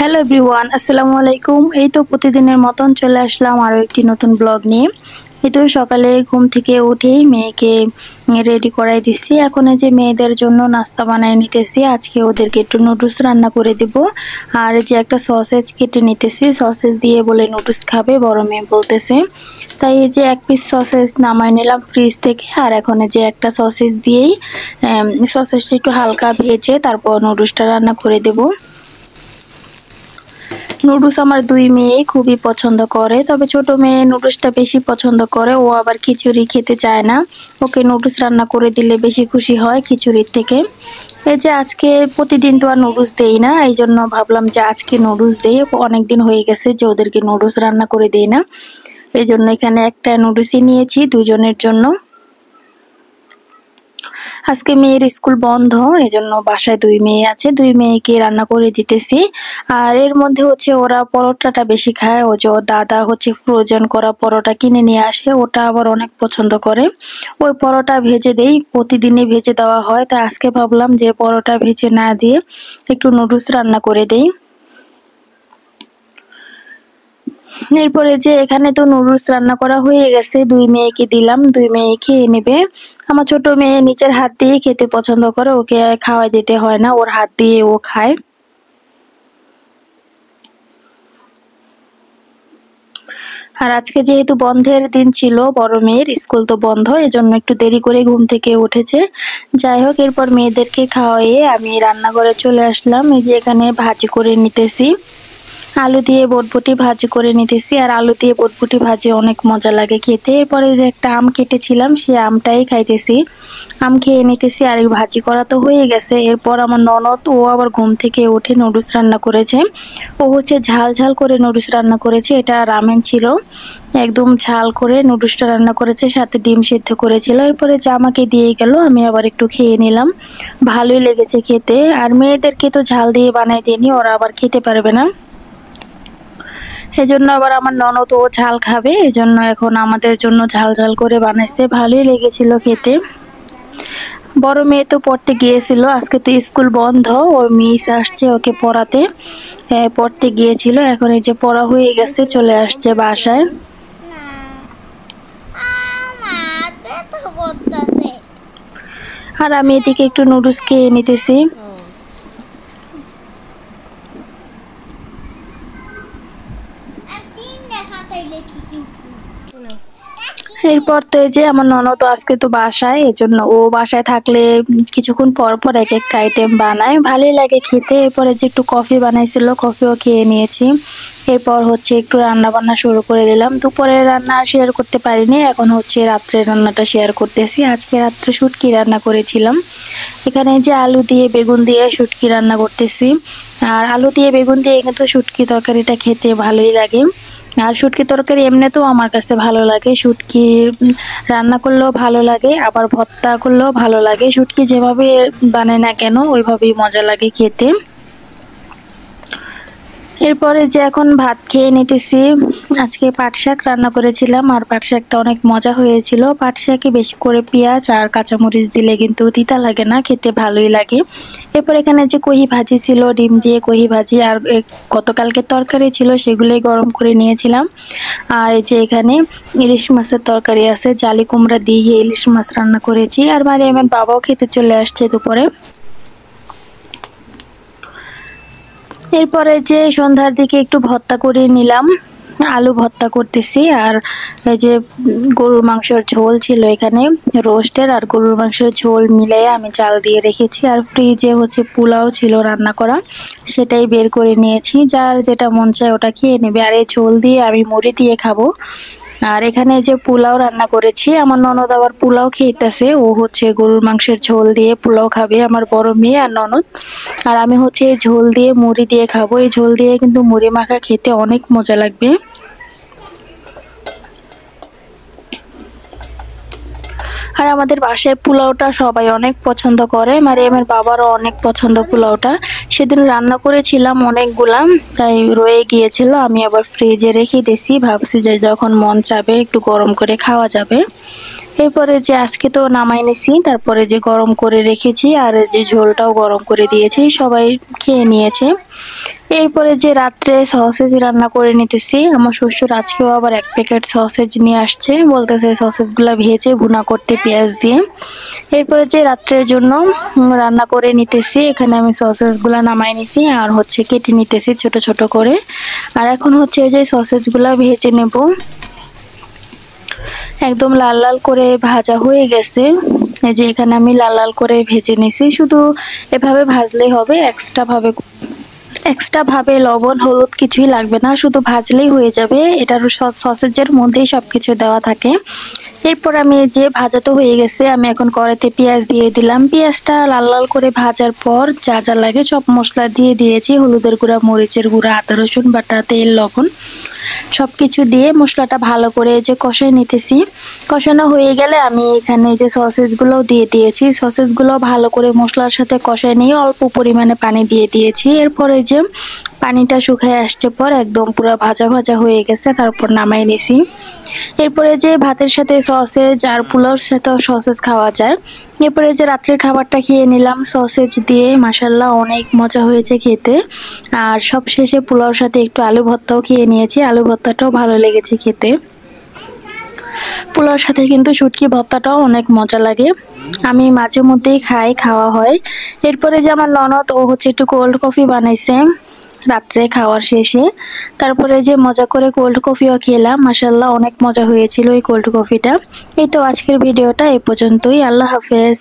Hello everyone, আসসালামু আলাইকুম। এই তো প্রতিদিনের মতন চলে আসলাম আরও একটি নতুন ব্লগ নিয়ে। এই তো সকালে ঘুম থেকে উঠেই মেয়েকে রেডি করাই দিচ্ছি। এখন এই যে মেয়েদের জন্য নাস্তা বানাই নিতেছি। আজকে ওদেরকে একটু নুডলস রান্না করে দিব। আর এই যে একটা সসেজ কেটে নিতেছি, সসেজ দিয়ে বলে নুডলস খাবে, বড় মেয়ে বলতেছে। তাই এই যে এক পিস সসেজ নামাই নিলাম ফ্রিজ থেকে। আর এখন এই যে একটা সসেজ দিয়েই সসেজটা একটু হালকা ভেজে তারপর নুডলসটা রান্না করে দেব। নুডলস আমার দুই মেয়েই খুবই পছন্দ করে, তবে ছোট মেয়ে নুডলসটা বেশি পছন্দ করে। ও আবার খিচুড়ি খেতে চায় না, ওকে নুডলস রান্না করে দিলে বেশি খুশি হয় খিচুড়ির থেকে। এই যে আজকে প্রতিদিন তো আর নুডলস দেই না, এই জন্য ভাবলাম যে আজকে নুডলস দেই। অনেকদিন হয়ে গেছে যে ওদেরকে নুডলস রান্না করে দেই না, এই জন্য এখানে একটা নুডলসই নিয়েছি দুজনের জন্য। আজকে মেয়ের স্কুল বন্ধ, এজন্য বাসায় দুই মেয়ে আছে, দুই মেয়েকে রান্না করে দিতেছি। আর এর মধ্যে হচ্ছে ওরা পরোটাটা বেশি খায়। ও যে ওর দাদা হচ্ছে ফ্রোজেন করা পরোটা কিনে নিয়ে আসে, ওটা আবার অনেক পছন্দ করে। ওই পরোটা ভেজে দেই, প্রতিদিনই ভেজে দেওয়া হয়। তাই আজকে ভাবলাম যে পরোটা ভেজে না দিয়ে একটু নুডলস রান্না করে দেই। এরপরে যে এখানে তো নুডলস রান্না করা হয়ে গেছে, দুই মেয়েকে দিলাম, দুই মেয়ে খেয়ে নেবে। আমার ছোট মেয়ে নিচের হাত দিয়ে খেতে পছন্দ করে, ওকে খাওয়াই দিতে হয় না, ওর হাত দিয়ে ও খায়। আর আজকে যেহেতু বন্ধের দিন ছিল, বড় মেয়ের স্কুল তো বন্ধ, এজন্য একটু দেরি করে ঘুম থেকে উঠেছে। যাই হোক, এরপর মেয়েদেরকে খাওয়াইয়ে আমি রান্নাঘরে চলে আসলাম। এই যে এখানে ভাজি করে নিতেছি, আলু দিয়ে বটবটি ভাজি করে নিতেছি। আর আলু দিয়ে বটবটি ভাজি অনেক মজা লাগে খেতে। এরপরে যে একটা আম কেটেছিলাম, সেই আমটাই খাইতেছি, আম খেয়ে নিতেছি। আর এই ভাজি করা তো হয়ে গেছে। এরপর আমার ননদ, ও আবার ঘুম থেকে উঠে নুডলস রান্না করেছে। ও হচ্ছে ঝাল ঝাল করে নুডলস রান্না করেছে, এটা রামেন ছিল, একদম ঝাল করে নুডলসটা রান্না করেছে, সাথে ডিম সিদ্ধ করেছিল। এরপরে যা আমাকে দিয়ে গেল, আমি আবার একটু খেয়ে নিলাম, ভালোই লেগেছে খেতে। আর মেয়েদেরকে তো ঝাল দিয়ে বানাই দিইনি, ওরা আবার খেতে পারবে না, এজন্য আবার আমার ননদ ও ঝাল খাবে, এজন্য এখন আমাদের জন্য ঝাল ঝাল করে বানাইছে, ভালোই লেগেছিল খেতে। বড় মেয়ে তো পড়তে গিয়েছিল, আজকে তো স্কুল বন্ধ, ওর মিস আসছে ওকে পড়াতে, পড়তে গিয়েছিল। এখন এই যে পড়া হয়ে গেছে, চলে আসছে বাসায়। আর আমি এদিকে একটু নুডলস খেয়ে নিতেছি। এরপর তো এই যে আমার ননদ আজকে তো বাসায়, এজন্য ও বাসায় থাকলে কিছুক্ষণ পর পর এক একটা আইটেম বানায়, ভালোই লাগে খেতে। এরপরে যে একটু কফি বানাইছিল, কফিও খেয়ে নিয়েছি। এরপর হচ্ছে একটু রান্না বান্না শুরু করে দিলাম। দুপুরের রান্না শেয়ার করতে পারিনি, এখন হচ্ছে রাত্রের রান্নাটা শেয়ার করতেছি। আজকে রাত্রে শুটকি রান্না করেছিলাম। এখানে যে আলু দিয়ে বেগুন দিয়ে শুটকি রান্না করতেছি। আর আলু দিয়ে বেগুন দিয়ে কিন্তু শুটকি তরকারিটা খেতে ভালোই লাগে। আর শুটকি তরকারি এমনিতেও আমার কাছে ভালো লাগে, শুটকি রান্না করলেও ভালো লাগে, আবার ভর্তা করলেও ভালো লাগে। শুটকি যেভাবে বানায় না কেন, ওইভাবেই মজা লাগে খেতে। এরপরে যে এখন ভাত খেয়ে নিতেছি। আজকে পাট শাক রান্না করেছিলাম, আর পাট শাকটা অনেক মজা হয়েছিল। পাট শাকে বেশি করে পেঁয়াজ আর কাঁচামরিচ দিলে কিন্তু তিতা লাগে না, খেতে ভালোই লাগে। এরপর এখানে যে কহি ভাজি ছিল, ডিম দিয়ে কহি ভাজি, আর গতকালকে তরকারি ছিল, সেগুলোই গরম করে নিয়েছিলাম। আর এই যে এখানে ইলিশ মাছের তরকারি আছে, জালি কুমড়া দিয়ে ইলিশ মাছ রান্না করেছি। আর আমার বাবাও খেতে চলে আসছে দুপুরে। এরপরে যে সন্ধ্যার দিকে একটু ভর্তা করে নিলাম, আলু ভর্তা করতেছি। আর এই যে গরুর মাংসের ঝোল ছিল এখানে, রোস্টের আর গরুর মাংসের ঝোল মিলিয়ে আমি চাল দিয়ে রেখেছি। আর ফ্রিজে হচ্ছে পোলাও ছিল রান্না করা, সেটাই বের করে নিয়েছি, যার যেটা মন চায় ওটা খেয়ে নেবে। আর এই ঝোল দিয়ে আমি মুড়ি দিয়ে খাবো। আর এখানে যে পোলাও রান্না করেছি, আমার ননদ আবার পোলাও খেতেছে, ও হচ্ছে গরুর মাংসের ঝোল দিয়ে পোলাও খাবে, আমার বড় মেয়ে আর ননদ। আর আমি হচ্ছে ঝোল দিয়ে মুড়ি দিয়ে খাবো। এই ঝোল দিয়ে কিন্তু মুড়ি মাখা খেতে অনেক মজা লাগবে। আর আমাদের বাসায় পোলাওটা সবাই অনেক পছন্দ করে, আমার বাবারও অনেক পছন্দ পোলাওটা। সেদিন রান্না করেছিলাম অনেকগুলা, তাই রয়ে গিয়েছিল, আমি আবার ফ্রিজে রেখে দিয়েছি, ভাবছি যে যখন মন চাবে একটু গরম করে খাওয়া যাবে। এরপরে যে আজকে তো নামাই নিছি, তারপরে যে গরম করে রেখেছি, আর যে ঝোলটাও গরম করে দিয়েছি, সবাই খেয়ে নিয়েছে। এরপরে যে রাত্রে সসেজ রান্না করে নিতেছি। আমার শ্বশুর আজকেও আবার 1 প্যাকেট সসেজ নিয়ে আসছে, বলতেছে সসেজগুলো ভেজে ভুনা করতে পেঁয়াজ দিয়ে। এরপরে যে রাত্রের জন্য রান্না করে নিতেছি। এখানে আমি সসেজগুলো নামাই নিছি আর হচ্ছে কেটে নিতেছি ছোট ছোট করে। আর এখন হচ্ছে যে সসেজগুলো ভেজে নেব। একদম লাল লাল করে ভাজা হয়ে গেছে। এই যে এখানে আমি লাল লাল করে ভেজে নিছি। শুধু এভাবে ভাজলেই হবে, এক্সট্রা ভাবে লবণ হলুদ কিছুই লাগবে না, শুধু ভাজলেই হয়ে যাবে। এটার সসেজের মধ্যেই সবকিছু দেওয়া থাকে। এরপর আমি যে ভাজা তো হয়ে গেছে, আমি এখন কড়াইতে পেঁয়াজ দিয়ে দিলাম। পেঁয়াজটা লাল লাল করে ভাজার পর যা যা লাগে সব মশলা দিয়ে দিয়েছি। হলুদের গুঁড়া, মরিচের গুঁড়া, আদা রসুন বাটা, তেল, লবণ সবকিছু দিয়ে মশলাটা ভালো করে যে কষাই নিতেছি। কষানো হয়ে গেলে আমি এখানে যে সসেজগুলো দিয়ে দিয়েছি, সসেজগুলো ভালো করে মশলার সাথে কষাই নিয়ে অল্প পরিমাণে পানি দিয়ে দিয়েছি। এরপরে যে পানিটা শুকিয়ে আসছে পর একদম পুরো ভাজা ভাজা হয়ে গেছে, তারপর নামাই নিছি। এরপরে যে ভাতের সাথে সসেজ আর পোলাওর সাথেও সসেজ খাওয়া যায়। এরপরে যে রাত্রের খাবারটা খেয়ে নিলাম সসেজ দিয়ে, মাশাআল্লাহ অনেক মজা হয়েছে খেতে। আর সব শেষে পোলাওর সাথে একটু আলু ভর্তাও খেয়ে নিয়েছি, আলু ভর্তাটাও ভালো লেগেছে খেতে। পোলাওর সাথে কিন্তু শুটকি ভর্তাটাও অনেক মজা লাগে, আমি মাঝে মধ্যেই খাওয়া হয়। এরপরে যে আমার ননদ ও হচ্ছে একটু কোল্ড কফি বানাইছে রাত্রে খাওয়ার শেষে, তারপরে যে মজা করে কোল্ড কফিও খেলাম। মাশাআল্লাহ অনেক মজা হয়েছিল এই কোল্ড কফিটা। এই তো আজকের ভিডিওটা এই পর্যন্তই। আল্লাহ হাফেজ।